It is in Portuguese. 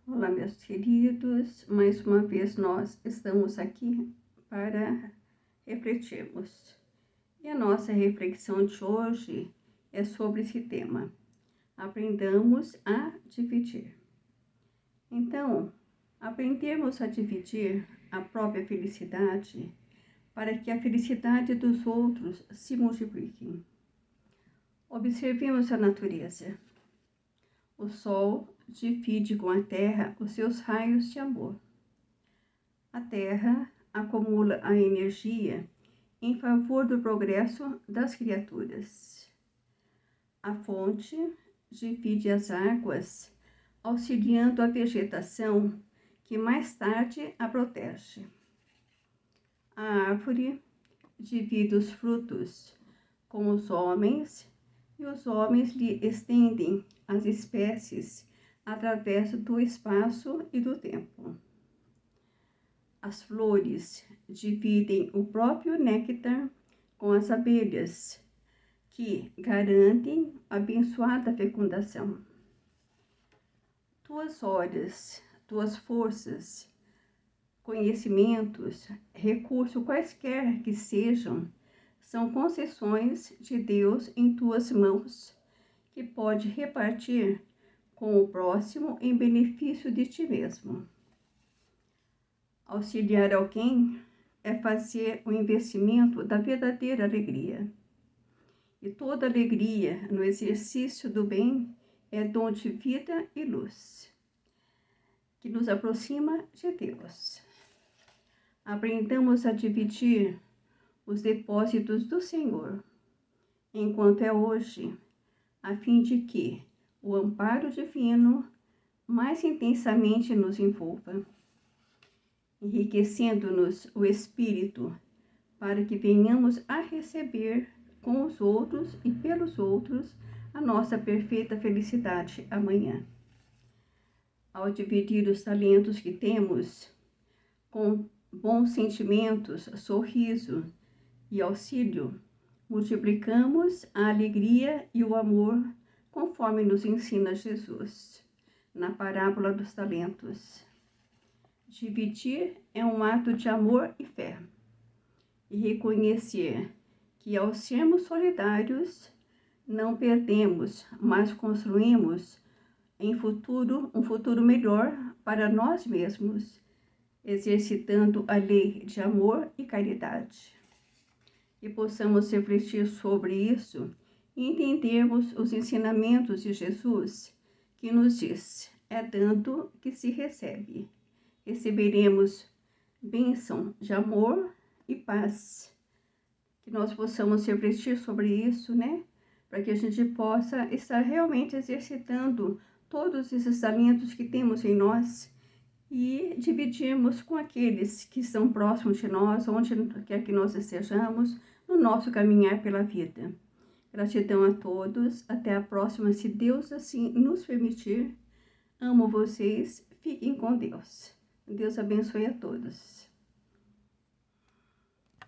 Olá, meus queridos, mais uma vez nós estamos aqui para refletirmos. E a nossa reflexão de hoje é sobre esse tema: aprendamos a dividir. Então, aprendemos a dividir a própria felicidade para que a felicidade dos outros se multiplique. Observemos a natureza. O sol divide com a terra os seus raios de amor. A terra acumula a energia em favor do progresso das criaturas. A fonte divide as águas, auxiliando a vegetação que mais tarde a protege. A árvore divide os frutos com os homens e os homens lhe estendem as espécies através do espaço e do tempo. As flores dividem o próprio néctar com as abelhas, que garantem a abençoada fecundação. Tuas horas, tuas forças, conhecimentos, recursos quaisquer que sejam, são concessões de Deus em tuas mãos, que pode repartir com o próximo em benefício de ti mesmo. Auxiliar alguém é fazer o investimento da verdadeira alegria. E toda alegria no exercício do bem é dom de vida e luz, que nos aproxima de Deus. Aprendamos a dividir os depósitos do Senhor, enquanto é hoje, a fim de que o amparo divino mais intensamente nos envolva, enriquecendo-nos o espírito, para que venhamos a receber com os outros e pelos outros a nossa perfeita felicidade amanhã. Ao dividir os talentos que temos, com bons sentimentos, sorriso e auxílio, multiplicamos a alegria e o amor, conforme nos ensina Jesus, na parábola dos talentos. Dividir é um ato de amor e fé, e reconhecer que, ao sermos solidários, não perdemos, mas construímos um futuro melhor para nós mesmos, exercitando a lei de amor e caridade. E possamos refletir sobre isso e entendermos os ensinamentos de Jesus, que nos diz: é dando que se recebe. Receberemos bênção de amor e paz. Que nós possamos refletir sobre isso, né? Para que a gente possa estar realmente exercitando todos esses talentos que temos em nós e dividirmos com aqueles que estão próximos de nós, onde quer que nós estejamos, no nosso caminhar pela vida. Gratidão a todos. Até a próxima, se Deus assim nos permitir. Amo vocês. Fiquem com Deus. Deus abençoe a todos.